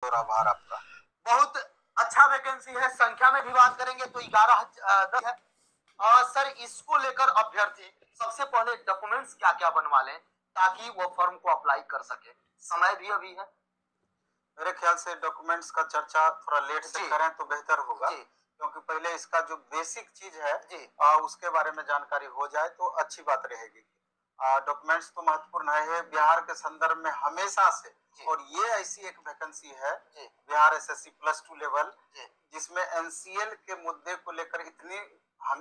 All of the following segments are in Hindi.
और आभार आपका। बहुत अच्छा वैकेंसी है। संख्या में भी बात करेंगे तो 11 है। सर, इसको लेकर अभ्यर्थी सबसे पहले डॉक्यूमेंट्स क्या क्या बनवा लें ताकि वो फॉर्म को अप्लाई कर सके? समय भी अभी है। मेरे ख्याल से डॉक्यूमेंट्स का चर्चा थोड़ा लेट से करें तो बेहतर होगा, क्योंकि पहले इसका जो बेसिक चीज है उसके बारे में जानकारी हो जाए तो अच्छी बात रहेगी। डॉक्यूमेंट्स तो महत्वपूर्ण है बिहार के संदर्भ में हमेशा से, और ये ऐसी एक वैकेंसी है बिहार एसएससी +2 लेवल जिसमें एनसीएल के मुद्दे को लेकर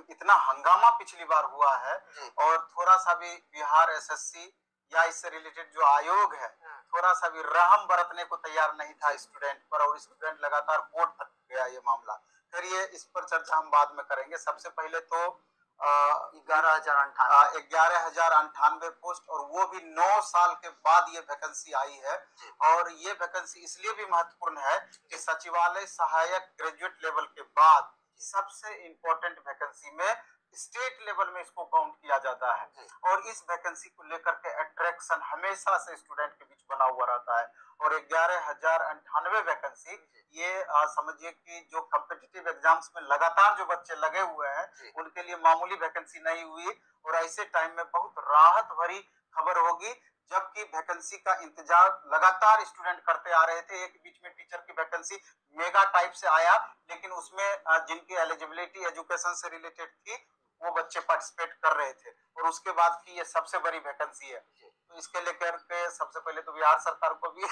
इतना हंगामा पिछली बार हुआ है, और थोड़ा सा भी बिहार एसएससी या इससे रिलेटेड जो आयोग है थोड़ा सा भी रहम बरतने को तैयार नहीं था स्टूडेंट पर, और स्टूडेंट लगातार कोर्ट तक गया ये मामला। फिर ये इस पर चर्चा हम बाद में करेंगे। सबसे पहले तो 11,098 पोस्ट, और वो भी 9 साल के बाद ये वैकेंसी आई है। और ये वैकेंसी इसलिए भी महत्वपूर्ण है कि सचिवालय सहायक ग्रेजुएट लेवल के बाद सबसे इंपॉर्टेंट वैकेंसी में स्टेट लेवल में इसको काउंट किया जाता है, और इस वैकेंसी को लेकर के अट्रैक्शन हमेशा से स्टूडेंट के बीच बना हुआ रहता है। और 11,098 वैकेंसी ये समझिए कि जो कॉम्पिटिटिव एग्जाम्स में लगातार जो बच्चे लगे हुए हैं उनके लिए मामूली वैकेंसी नहीं हुई, और ऐसे टाइम में बहुत राहत भरी खबर होगी, जबकि वैकेंसी का इंतजार लगातार स्टूडेंट करते आ रहे थे। एक बीच में टीचर की वैकेंसी मेगा टाइप से आया, लेकिन उसमें जिनकी एलिजिबिलिटी एजुकेशन से रिलेटेड थी वो बच्चे पार्टिसिपेट कर रहे थे, और उसके बाद की ये सबसे बड़ी वैकेंसी है। तो इसके लेकर के सबसे पहले तो बिहार सरकार को भी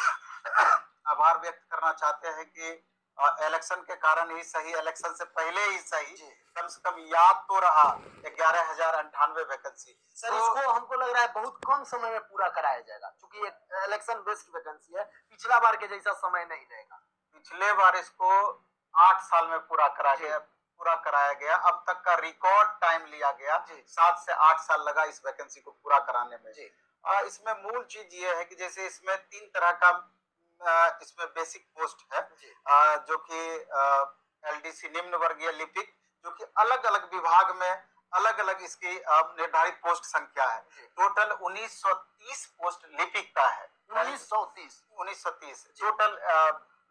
आभार व्यक्त करना चाहते हैं कि इलेक्शन के कारण ही सही, इलेक्शन से पहले ही सही, कम से कम याद तो रहा 11,098 वैकेंसी। सर, तो इसको हमको लग रहा है बहुत कम समय में पूरा कराया जाएगा, क्योंकि इलेक्शन बेस्ड वैकेंसी है, पिछला बार के जैसा समय नहीं रहेगा। पिछले बार इसको 8 साल में पूरा कराया गया। अब तक का रिकॉर्ड टाइम लिया गया, 7 से 8 साल लगा इस वैकेंसी को पूरा कराने में। इसमें मूल चीज ये है कि जैसे इसमें 3 तरह का इसमें बेसिक पोस्ट है, जो कि एलडीसी निम्न वर्गीय लिपिक, जो कि अलग अलग विभाग में अलग अलग इसकी निर्धारित पोस्ट संख्या है। टोटल 1930 पोस्ट लिपिक का है। 1930 टोटल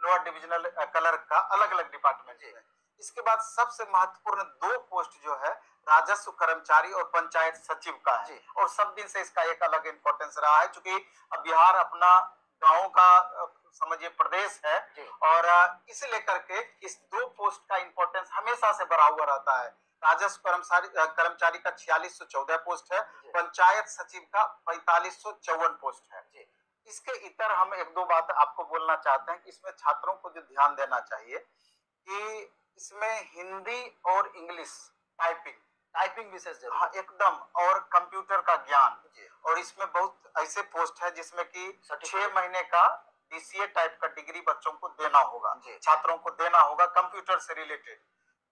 लोअर डिविजनल क्लर्क का अलग अलग डिपार्टमेंट है। इसके बाद सबसे महत्वपूर्ण 2 पोस्ट जो है राजस्व कर्मचारी और पंचायत सचिव का है, और सब दिन से इसका एक अलग इंपॉर्टेंस रहा है, क्योंकि अब अपना गांव का समझिए प्रदेश है, और इसे लेकर के इस 2 पोस्ट का इंपॉर्टेंस हमेशा से बढ़ा हुआ रहता है। राजस्व कर्मचारी का 4614 पोस्ट है, पंचायत सचिव का 4554 पोस्ट है। इसके इतर हम 1-2 बात आपको बोलना चाहते हैं कि इसमें छात्रों को जो ध्यान देना चाहिए कि इसमें हिंदी और इंग्लिश टाइपिंग विशेष जरूरी। हाँ, एकदम, और कंप्यूटर का ज्ञान। और इसमें बहुत ऐसे पोस्ट है जिसमें कि 6 महीने का डीसीए टाइप का डिग्री बच्चों को देना होगा, छात्रों को देना होगा कंप्यूटर से रिलेटेड।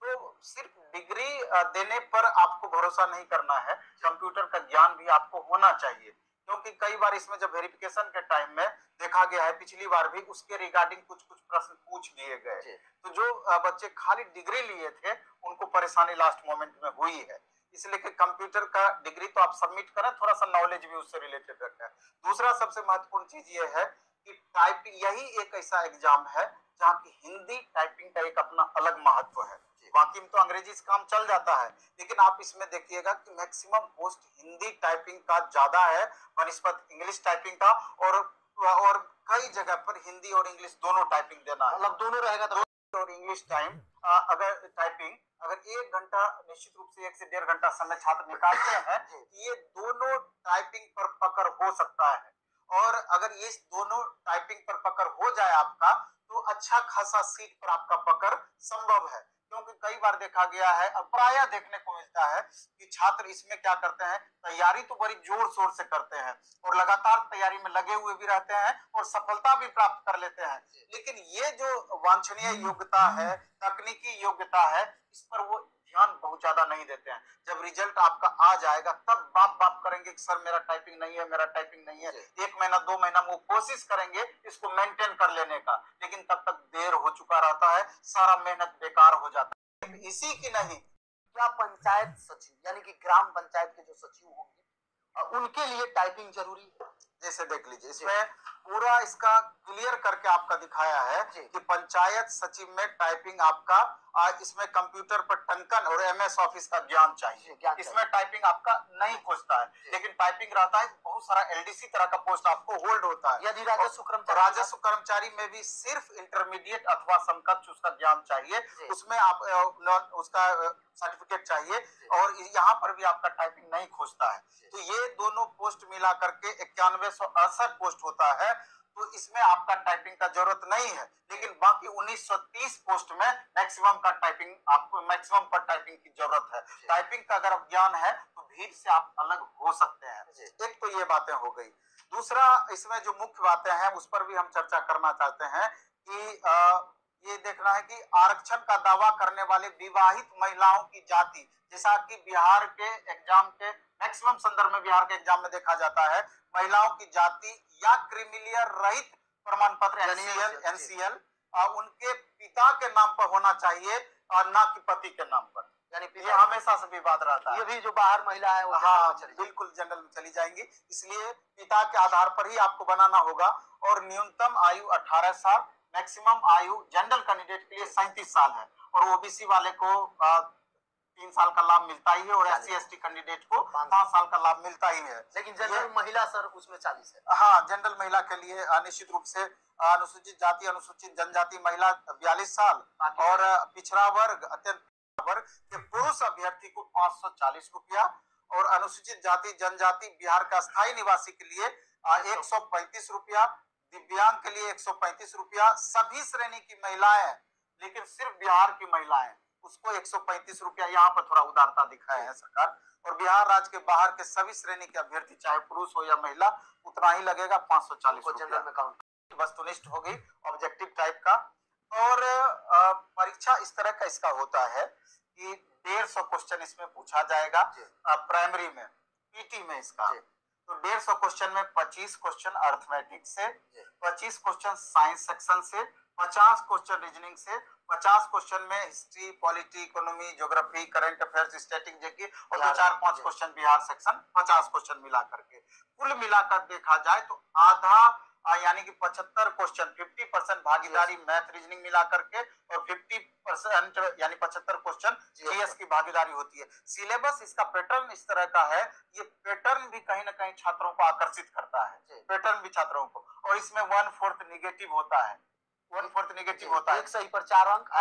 तो सिर्फ डिग्री देने पर आपको भरोसा नहीं करना है, कंप्यूटर का ज्ञान भी आपको होना चाहिए, क्योंकि कई बार इसमें जब वेरिफिकेशन के टाइम में देखा गया है, पिछली बार भी उसके रिगार्डिंग कुछ प्रश्न पूछ दिए गए, तो जो बच्चे खाली डिग्री लिए थे उनको परेशानी लास्ट मोमेंट में हुई है। इसलिए कि कंप्यूटर का डिग्री तो आप सबमिट करें, थोड़ा सा नॉलेज भी उससे रिलेटेड रखें। दूसरा सबसे महत्वपूर्ण चीज ये है कि टाइपिंग यही एक ऐसा एग्जाम है जहाँ की हिंदी टाइपिंग का एक अपना अलग महत्व है। बाकी में तो अंग्रेजी से काम चल जाता है, लेकिन आप इसमें देखिएगा कि मैक्सिमम पोस्ट हिंदी टाइपिंग का ज्यादा है बनिस्बत इंग्लिश टाइपिंग का, और कई जगह पर हिंदी और इंग्लिश दोनों टाइपिंग देना है, मतलब दोनों रहेगा तो। और इंग्लिश अगर टाइपिंग 1 घंटा निश्चित रूप से 1 से 1.5 घंटा समय छात्र निकालते हैं, ये दोनों टाइपिंग पर पकड़ हो सकता है। और अगर ये दोनों टाइपिंग पर पकड़ हो जाए आपका, तो अच्छा खासा सीट पर आपका पकड़ संभव है, क्योंकि कई बार देखा गया है, प्रायः देखने को मिलता है कि छात्र इसमें क्या करते हैं, तैयारी तो बड़ी जोर शोर से करते हैं और लगातार तैयारी में लगे हुए भी रहते हैं और सफलता भी प्राप्त कर लेते हैं, लेकिन ये जो वांछनीय योग्यता है, तकनीकी योग्यता है, इस पर वो ध्यान बहुत ज्यादा नहीं देते हैं। जब रिजल्ट आपका आ जाएगा तब बाप करेंगे कि सर मेरा टाइपिंग नहीं है, मेरा टाइपिंग नहीं है। 1 महीना 2 महीना वो कोशिश करेंगे इसको मेंटेन कर लेने का, लेकिन तब तक देर हो चुका रहता है, सारा मेहनत बेकार हो जाता है। इसी की नहीं, क्या पंचायत सचिव यानी कि ग्राम पंचायत के जो सचिव होंगे उनके लिए टाइपिंग जरूरी है? जैसे देख लीजिए, इसमें पूरा इसका क्लियर करके आपका दिखाया है कि पंचायत सचिव में टाइपिंग आपका इसमें कंप्यूटर पर टंकन और एमएस ऑफिस का ज्ञान चाहिए। इसमें टाइपिंग आपका नहीं खोजता है, लेकिन टाइपिंग रहता है। बहुत सारा एलडीसी तरह का पोस्ट आपको होल्ड होता है। यदि राजस्व कर्मचारी में भी सिर्फ इंटरमीडिएट अथवा समकक्ष उसका ज्ञान चाहिए, उसमें आप उसका सर्टिफिकेट चाहिए, और यहाँ पर भी आपका टाइपिंग नहीं खोजता है। तो ये दोनों पोस्ट मिला करके 9168 पोस्ट होता है। तो इसमें आपका टाइपिंग का जरूरत नहीं है, लेकिन बाकी 1930 पोस्ट में मैक्सिमम का टाइपिंग, आपको मैक्सिमम पर टाइपिंग की जरूरत है। टाइपिंग का अगर ज्ञान है तो भीड़ से आप अलग हो सकते हैं। एक तो ये बातें हो गई। दूसरा, इसमें जो मुख्य बातें हैं उस पर भी हम चर्चा करना चाहते हैं कि ये देखना है कि आरक्षण का दावा करने वाले विवाहित महिलाओं की जाति, जैसा कि बिहार के एग्जाम के मैक्सिमम संदर्भ में बिहार के एग्जाम में देखा जाता है, महिलाओं की जाति या क्रीमिलियर रहित प्रमाण पत्र एनसीएल उनके पिता के नाम पर होना चाहिए और ना कि पति के नाम पर। यानी ये हमेशा से विवाद रहता है। ये भी जो बाहर महिला है वो बिल्कुल जनरल में चली जाएंगी, इसलिए पिता के आधार पर ही आपको बनाना होगा। और न्यूनतम आयु 18 साल, मैक्सिमम आयु जनरल कैंडिडेट के लिए 37 साल है, और ओबीसी वाले को 3 साल का लाभ मिलता ही है, और एससी एसटी कैंडिडेट को 5 साल का लाभ मिलता ही है। लेकिन जनरल महिला सर उसमें 40 है। हाँ, जनरल महिला के लिए निश्चित रूप से अनुसूचित जाति अनुसूचित जनजाति महिला 42 साल, और पिछड़ा वर्ग अत्यंत वर्ग के पुरुष अभ्यर्थी को 540 रुपया, और अनुसूचित जाति जनजाति बिहार का स्थायी निवासी के लिए 135 रुपया, दिव्यांग के लिए 135 रुपया, सभी श्रेणी की महिलाएं, लेकिन सिर्फ बिहार की महिलाएं उसको 135 रुपया। यहाँ पर थोड़ा उदारता दिखाया है सरकार। और बिहार राज्य के बाहर के सभी श्रेणी के अभ्यर्थी चाहे पुरुष हो या महिला उतना ही लगेगा, 540 जनरल में काउंट। वस्तुनिष्ठ होगी, ऑब्जेक्टिव टाइप का। और परीक्षा इस तरह का इसका होता है कि 150 क्वेश्चन इसमें पूछा जाएगा प्राइमरी में, पीटी में इसका। तो 150 क्वेश्चन में 25 क्वेश्चन अर्थमेटिक से, 25 क्वेश्चन साइंस सेक्शन से, 50 क्वेश्चन रीजनिंग से, 50 क्वेश्चन में history, polity, economy, geography, current affairs, static GK, और 2-4-5 क्वेश्चन बिहार सेक्शन, 50 क्वेश्चन मिला करके। कुल मिलाकर देखा जाए तो आधा यानी कि 75 क्वेश्चन, 50% भागीदारी मैथ रीजनिंग मिला करके, और 50% यानी 75 क्वेश्चन जीएस की भागीदारी होती है। सिलेबस इसका पैटर्न इस तरह का है, ये पैटर्न भी कहीं ना कहीं छात्रों को आकर्षित करता है, पैटर्न भी छात्रों को। और इसमें 1/4 निगेटिव होता है, 1/4 निगेटिव होता है, 1 सही पर 4 अंक।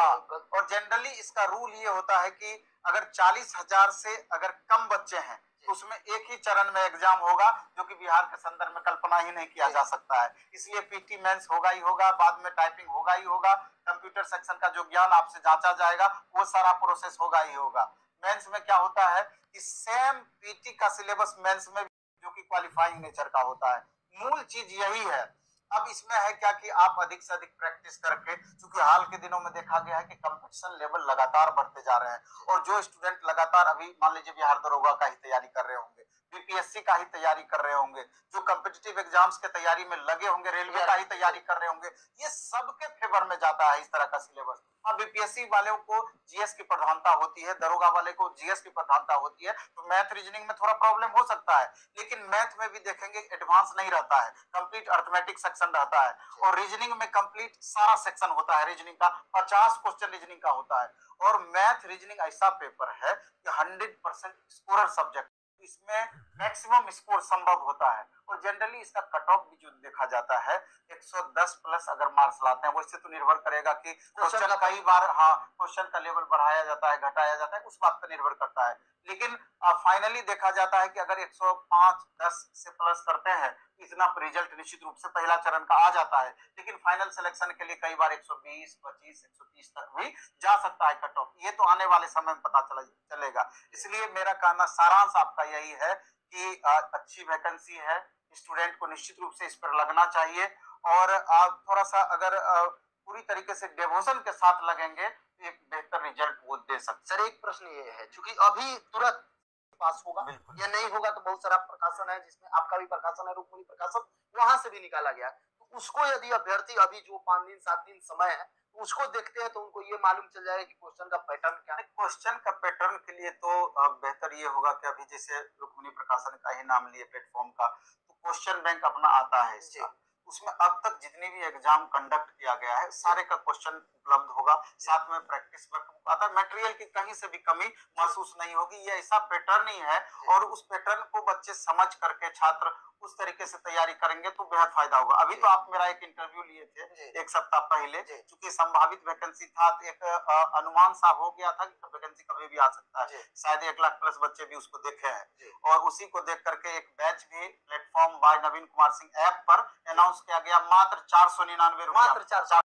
और जनरली इसका रूल ये होता है कि अगर 40,000 से अगर कम बच्चे हैं तो उसमें एक ही चरण में एग्जाम होगा, जो कि बिहार के संदर्भ में कल्पना ही नहीं किया जा सकता है। इसलिए पीटी मेंस होगा ही होगा, बाद में टाइपिंग होगा ही होगा, कंप्यूटर सेक्शन का जो ज्ञान आपसे जांचा जाएगा वो सारा प्रोसेस होगा ही होगा। मेंस में क्या होता है कि सेम पीटी का सिलेबस मेंस में, जो कि क्वालिफाइंग नेचर का होता है। मूल चीज यही है। अब इसमें है क्या कि आप अधिक से अधिक प्रैक्टिस करके, क्योंकि हाल के दिनों में देखा गया है कि कंपटीशन लेवल लगातार बढ़ते जा रहे हैं, और जो स्टूडेंट लगातार अभी मान लीजिए बिहार दरोगा का ही तैयारी कर रहे होंगे, बीपीएससी का ही तैयारी कर रहे होंगे, जो कॉम्पिटिटिव एग्जाम्स के तैयारी में लगे होंगे, रेलवे का ही तैयारी कर रहे होंगे, ये सबके फेवर में जाता है इस तरह का सिलेबस। हाँ, बीपीएससी वालों को जीएस की प्रधानता होती है, दरोगा वाले को जीएस की प्रधानता होती है, तो मैथ रीजनिंग में थोड़ा प्रॉब्लम हो सकता है, लेकिन मैथ में भी देखेंगे एडवांस नहीं रहता है, कंप्लीट अर्थमेटिक सेक्शन रहता है, और रीजनिंग में कंप्लीट सारा सेक्शन होता है रीजनिंग का, 50 क्वेश्चन रीजनिंग का होता है। और मैथ रीजनिंग ऐसा पेपर है कि 100% स्कोरर सब्जेक्ट, इसमें मैक्सिमम स्कोर संभव होता है। और जनरली इसका कट ऑफ भी जो देखा जाता है 110 प्लस अगर मार्क्स लाते हैं, वैसे तो निर्भर करेगा कि क्वेश्चन कई बार क्वेश्चन का लेवल बढ़ाया जाता है, घटाया जाता है, उस बात पर निर्भर करता है। लेकिन फाइनली देखा जाता है कि अगर 105-10 से प्लस करते हैं इतना रिजल्ट निश्चित रूप से पहला चरण का आ जाता है। लेकिन फाइनल सिलेक्शन के लिए कई बार 120, 25, 130 तक भी जा सकता है कट ऑफ। ये तो आने वाले समय में पता चलेगा। इसलिए मेरा कहना, सारांश आपका यही है कि अच्छी वैकेंसी है, स्टूडेंट को निश्चित रूप से इस पर लगना चाहिए, और आप थोड़ा सा अगर पूरी तरीके से डेवोशन के साथ लगेंगे तो एक बेहतर रिजल्ट वो दे सकते। सर एक प्रश्न ये है, क्योंकि अभी तुरंत पास होगा या नहीं होगा, तो बहुत सारा प्रकाशन है जिसमें आपका भी प्रकाशन है, रुक्मिणी प्रकाशन, वहां से भी निकाला गया। तो उसको यदि अभ्यर्थी अभी जो 5 दिन 7 दिन समय है उसको देखते हैं तो उनको ये मालूम चल जाएगा कि क्वेश्चन का पैटर्न क्या है। क्वेश्चन का पैटर्न के लिए तो बेहतर ये होगा कि अभी जैसे रुक्मिणी प्रकाशन का ही नाम लिए प्लेटफॉर्म का, तो क्वेश्चन बैंक अपना आता है इसका, उसमें अब तक जितनी भी एग्जाम कंडक्ट किया गया है सारे का क्वेश्चन उपलब्ध होगा, साथ में प्रैक्टिस वर्क आता है, मटेरियल की कहीं से भी कमी महसूस नहीं होगी। ये ऐसा पैटर्न ही है और उस पैटर्न को बच्चे समझ करके छात्र उस तरीके से तैयारी करेंगे तो बेहद फायदा होगा। अभी तो आप मेरा एक इंटरव्यू लिए थे 1 सप्ताह पहले, क्योंकि संभावित वैकेंसी था, एक अनुमान सा हो गया था कि वैकेंसी कभी भी आ सकता है, शायद 1 लाख प्लस बच्चे भी उसको देखे हैं और उसी को देख करके एक बैच भी प्लेटफॉर्म बाय नवीन कुमार सिंह ऐप पर अनाउंस किया गया, मात्र 499 रुपया, मात्र 400